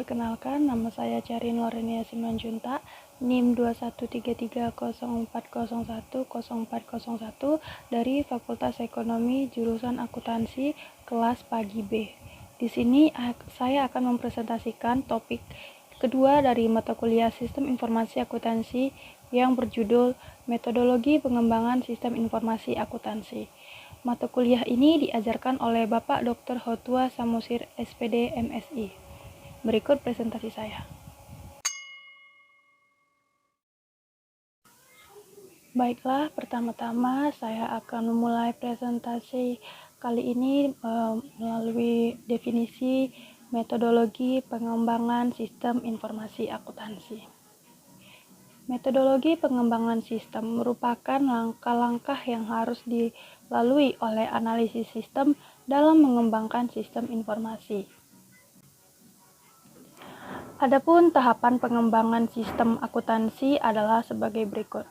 Perkenalkan, nama saya Charin Lorenia Simanjunta, NIM 21333040104001 dari Fakultas Ekonomi jurusan Akuntansi kelas pagi B. Di sini saya akan mempresentasikan topik kedua dari mata kuliah Sistem Informasi Akuntansi yang berjudul Metodologi Pengembangan Sistem Informasi Akuntansi. Mata kuliah ini diajarkan oleh Bapak Dr. Hotwa Samosir, SPD, MSI. Berikut presentasi saya. Baiklah, pertama-tama saya akan memulai presentasi kali ini melalui definisi metodologi pengembangan sistem informasi akuntansi. Metodologi pengembangan sistem merupakan langkah-langkah yang harus dilalui oleh analisis sistem dalam mengembangkan sistem informasi. Adapun tahapan pengembangan sistem akuntansi adalah sebagai berikut.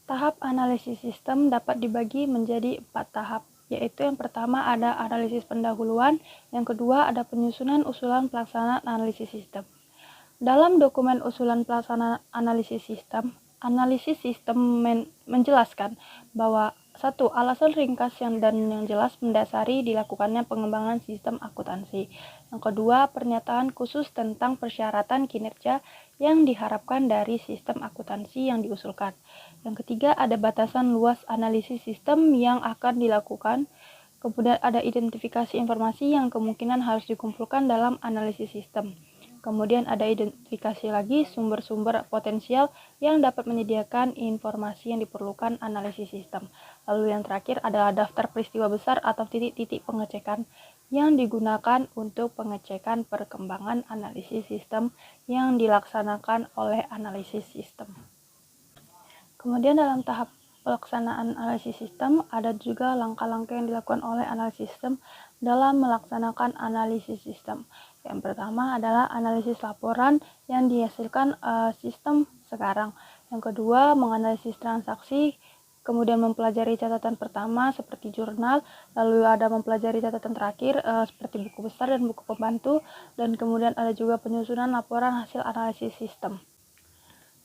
Tahap analisis sistem dapat dibagi menjadi 4 tahap, yaitu yang pertama ada analisis pendahuluan, yang kedua ada penyusunan usulan pelaksanaan analisis sistem. Dalam dokumen usulan pelaksanaan analisis sistem menjelaskan bahwa satu, alasan ringkas yang jelas mendasari dilakukannya pengembangan sistem akuntansi. Yang kedua, pernyataan khusus tentang persyaratan kinerja yang diharapkan dari sistem akuntansi yang diusulkan. Yang ketiga, ada batasan luas analisis sistem yang akan dilakukan. Kemudian ada identifikasi informasi yang kemungkinan harus dikumpulkan dalam analisis sistem. Kemudian ada identifikasi lagi sumber-sumber potensial yang dapat menyediakan informasi yang diperlukan analisis sistem. Lalu yang terakhir adalah daftar peristiwa besar atau titik-titik pengecekan yang digunakan untuk pengecekan perkembangan analisis sistem yang dilaksanakan oleh analisis sistem. Kemudian dalam tahap pelaksanaan analisis sistem ada juga langkah-langkah yang dilakukan oleh analisis sistem dalam melaksanakan analisis sistem. Yang pertama adalah analisis laporan yang dihasilkan sistem sekarang. Yang kedua, menganalisis transaksi, kemudian mempelajari catatan pertama seperti jurnal, lalu ada mempelajari catatan terakhir seperti buku besar dan buku pembantu, dan kemudian ada juga penyusunan laporan hasil analisis sistem.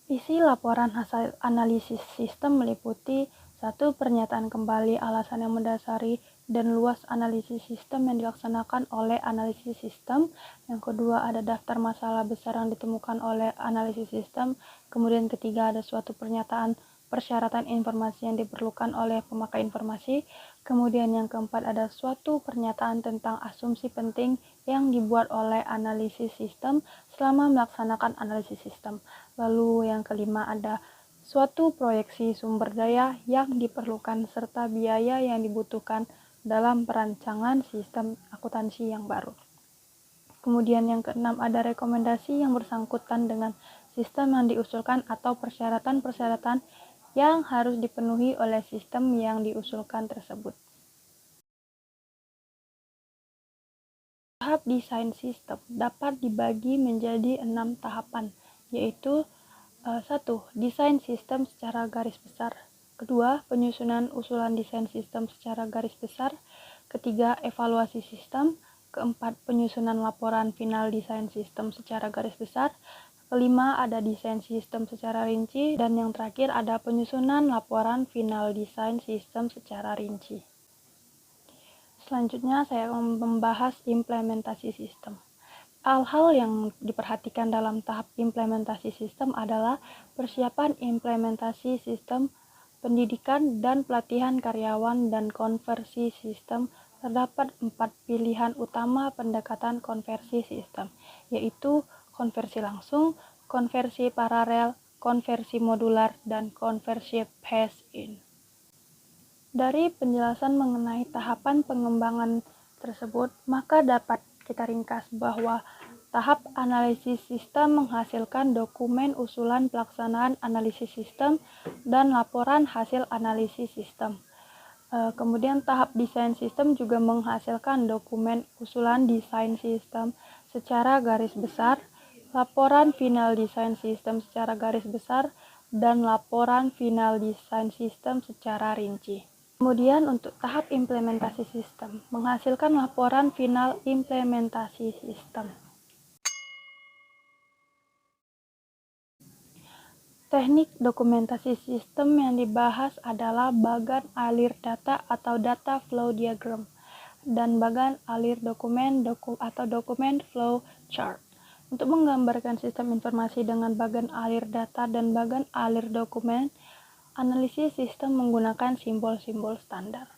Isi laporan hasil analisis sistem meliputi 1. Pernyataan kembali alasan yang mendasari dan luas analisis sistem yang dilaksanakan oleh analisis sistem. Yang kedua, ada daftar masalah besar yang ditemukan oleh analisis sistem. Kemudian ketiga, ada suatu pernyataan persyaratan informasi yang diperlukan oleh pemakai informasi. Kemudian yang keempat, ada suatu pernyataan tentang asumsi penting yang dibuat oleh analisis sistem selama melaksanakan analisis sistem. Lalu yang kelima, ada suatu proyeksi sumber daya yang diperlukan serta biaya yang dibutuhkan dalam perancangan sistem akuntansi yang baru. Kemudian yang keenam, ada rekomendasi yang bersangkutan dengan sistem yang diusulkan atau persyaratan-persyaratan yang harus dipenuhi oleh sistem yang diusulkan tersebut. Tahap desain sistem dapat dibagi menjadi 6 tahapan, yaitu 1. Desain sistem secara garis besar. Kedua, penyusunan usulan desain sistem secara garis besar. Ketiga, evaluasi sistem. Keempat, penyusunan laporan final desain sistem secara garis besar. Kelima, ada desain sistem secara rinci. Dan yang terakhir, ada penyusunan laporan final desain sistem secara rinci. Selanjutnya, saya akan membahas implementasi sistem. Hal-hal yang diperhatikan dalam tahap implementasi sistem adalah persiapan implementasi sistem, pendidikan dan pelatihan karyawan, dan konversi sistem. Terdapat 4 pilihan utama pendekatan konversi sistem, yaitu konversi langsung, konversi paralel, konversi modular, dan konversi phase-in. Dari penjelasan mengenai tahapan pengembangan tersebut, maka dapat kita ringkas bahwa tahap analisis sistem menghasilkan dokumen usulan pelaksanaan analisis sistem dan laporan hasil analisis sistem. Kemudian tahap desain sistem juga menghasilkan dokumen usulan desain sistem secara garis besar, laporan final desain sistem secara garis besar, dan laporan final desain sistem secara rinci. Kemudian untuk tahap implementasi sistem, menghasilkan laporan final implementasi sistem. Teknik dokumentasi sistem yang dibahas adalah bagan alir data atau data flow diagram dan bagan alir dokumen atau dokumen flow chart. Untuk menggambarkan sistem informasi dengan bagan alir data dan bagan alir dokumen, analisis sistem menggunakan simbol-simbol standar.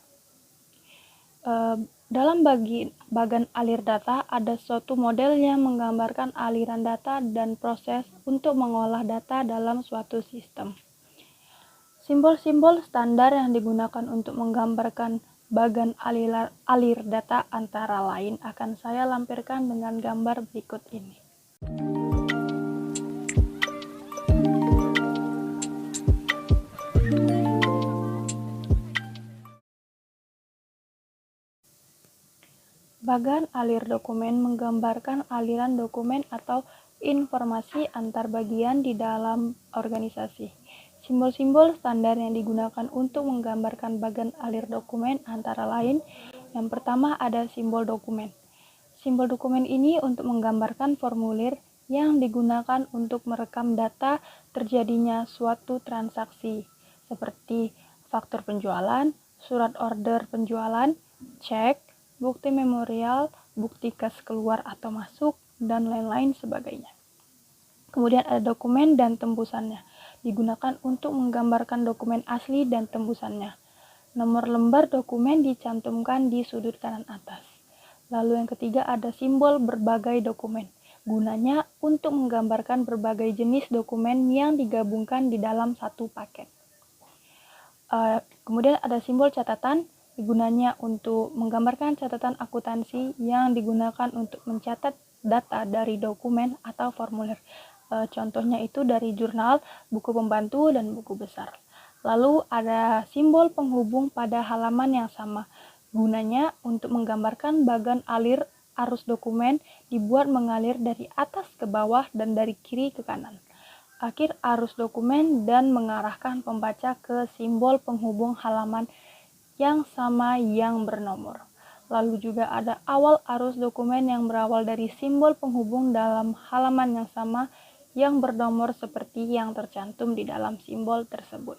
Dalam bagan alir data, ada suatu model yang menggambarkan aliran data dan proses untuk mengolah data dalam suatu sistem. Simbol-simbol standar yang digunakan untuk menggambarkan bagan alir data antara lain akan saya lampirkan dengan gambar berikut ini. Bagan alir dokumen menggambarkan aliran dokumen atau informasi antar bagian di dalam organisasi. Simbol-simbol standar yang digunakan untuk menggambarkan bagan alir dokumen antara lain, yang pertama ada simbol dokumen. Simbol dokumen ini untuk menggambarkan formulir yang digunakan untuk merekam data terjadinya suatu transaksi, seperti faktur penjualan, surat order penjualan, cek, bukti memorial, bukti kas keluar atau masuk, dan lain-lain sebagainya. Kemudian ada dokumen dan tembusannya, digunakan untuk menggambarkan dokumen asli dan tembusannya. Nomor lembar dokumen dicantumkan di sudut kanan atas. Lalu yang ketiga ada simbol berbagai dokumen, gunanya untuk menggambarkan berbagai jenis dokumen yang digabungkan di dalam satu paket. Kemudian ada simbol catatan, gunanya untuk menggambarkan catatan akuntansi yang digunakan untuk mencatat data dari dokumen atau formulir. Contohnya itu dari jurnal, buku pembantu, dan buku besar. Lalu ada simbol penghubung pada halaman yang sama. Gunanya untuk menggambarkan bagan alir arus dokumen dibuat mengalir dari atas ke bawah dan dari kiri ke kanan. Akhir arus dokumen dan mengarahkan pembaca ke simbol penghubung halaman yang sama yang bernomor. Lalu juga ada awal arus dokumen yang berawal dari simbol penghubung dalam halaman yang sama yang bernomor seperti yang tercantum di dalam simbol tersebut.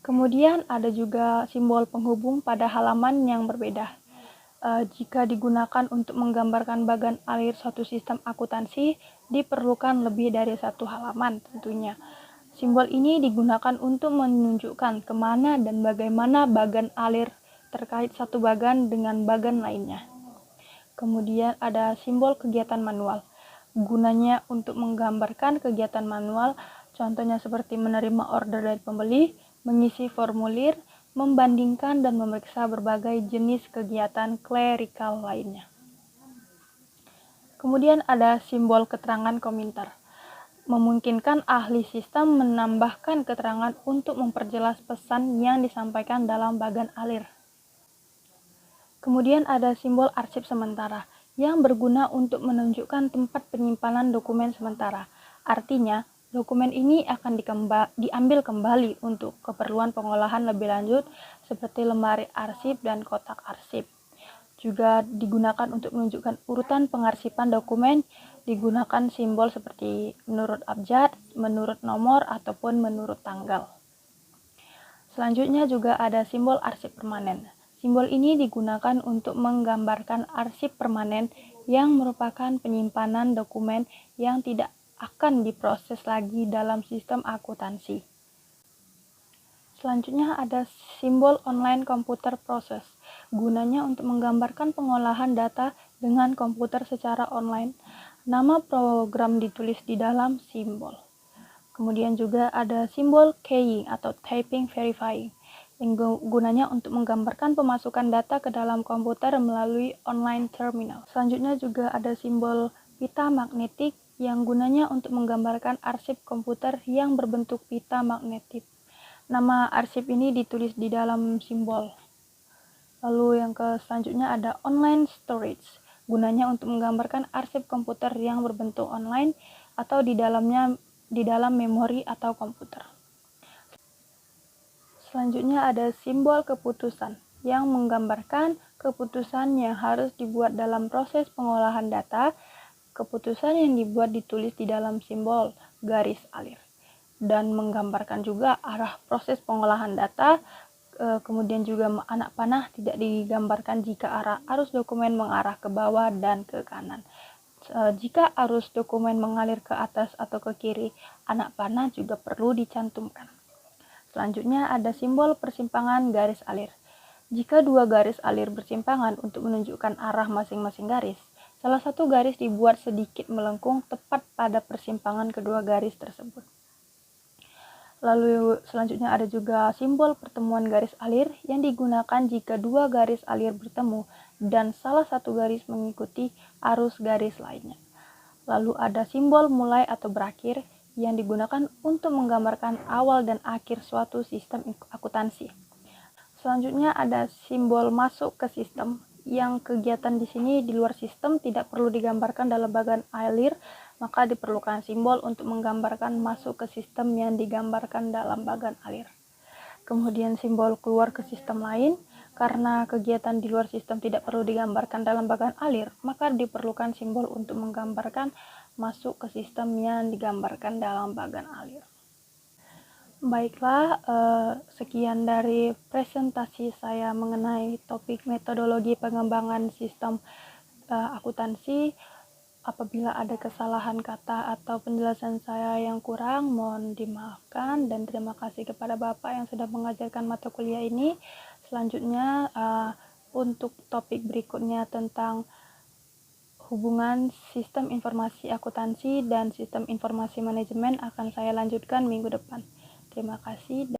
Kemudian ada juga simbol penghubung pada halaman yang berbeda. Jika digunakan untuk menggambarkan bagan alir suatu sistem akuntansi, diperlukan lebih dari satu halaman tentunya. Simbol ini digunakan untuk menunjukkan kemana dan bagaimana bagan alir terkait satu bagan dengan bagan lainnya. Kemudian ada simbol kegiatan manual. Gunanya untuk menggambarkan kegiatan manual, contohnya seperti menerima order dari pembeli, mengisi formulir, membandingkan dan memeriksa berbagai jenis kegiatan klerikal lainnya. Kemudian ada simbol keterangan komentar. Memungkinkan ahli sistem menambahkan keterangan untuk memperjelas pesan yang disampaikan dalam bagan alir. Kemudian ada simbol arsip sementara yang berguna untuk menunjukkan tempat penyimpanan dokumen sementara. Artinya, dokumen ini akan diambil kembali untuk keperluan pengolahan lebih lanjut seperti lemari arsip dan kotak arsip. Juga digunakan untuk menunjukkan urutan pengarsipan dokumen, digunakan simbol seperti menurut abjad, menurut nomor, ataupun menurut tanggal. Selanjutnya juga ada simbol arsip permanen. Simbol ini digunakan untuk menggambarkan arsip permanen yang merupakan penyimpanan dokumen yang tidak akan diproses lagi dalam sistem akuntansi. Selanjutnya ada simbol online computer process. Gunanya untuk menggambarkan pengolahan data dengan komputer secara online. Nama program ditulis di dalam simbol. Kemudian juga ada simbol keying atau typing verifying, yang gunanya untuk menggambarkan pemasukan data ke dalam komputer melalui online terminal. Selanjutnya juga ada simbol pita magnetik yang gunanya untuk menggambarkan arsip komputer yang berbentuk pita magnetik. Nama arsip ini ditulis di dalam simbol. Lalu yang selanjutnya ada online storage. Gunanya untuk menggambarkan arsip komputer yang berbentuk online atau di dalam memori atau komputer. Selanjutnya ada simbol keputusan yang menggambarkan keputusan yang harus dibuat dalam proses pengolahan data. Keputusan yang dibuat ditulis di dalam simbol garis alir dan menggambarkan juga arah proses pengolahan data. Kemudian juga anak panah tidak digambarkan jika arus dokumen mengarah ke bawah dan ke kanan. Jika arus dokumen mengalir ke atas atau ke kiri, anak panah juga perlu dicantumkan. Selanjutnya ada simbol persimpangan garis alir. Jika dua garis alir bersimpangan untuk menunjukkan arah masing-masing garis, salah satu garis dibuat sedikit melengkung tepat pada persimpangan kedua garis tersebut. Lalu selanjutnya ada juga simbol pertemuan garis alir yang digunakan jika dua garis alir bertemu dan salah satu garis mengikuti arus garis lainnya. Lalu ada simbol mulai atau berakhir yang digunakan untuk menggambarkan awal dan akhir suatu sistem akuntansi. Selanjutnya ada simbol masuk ke sistem, yang kegiatan di sini di luar sistem tidak perlu digambarkan dalam bagan alir, maka diperlukan simbol untuk menggambarkan masuk ke sistem yang digambarkan dalam bagan alir. Kemudian simbol keluar ke sistem lain, karena kegiatan di luar sistem tidak perlu digambarkan dalam bagan alir, maka diperlukan simbol untuk menggambarkan masuk ke sistem yang digambarkan dalam bagan alir. Baiklah, sekian dari presentasi saya mengenai topik metodologi pengembangan sistem akuntansi. Apabila ada kesalahan kata atau penjelasan saya yang kurang, mohon dimaafkan, dan terima kasih kepada Bapak yang sudah mengajarkan mata kuliah ini. Selanjutnya, untuk topik berikutnya tentang hubungan sistem informasi akuntansi dan sistem informasi manajemen akan saya lanjutkan minggu depan. Terima kasih.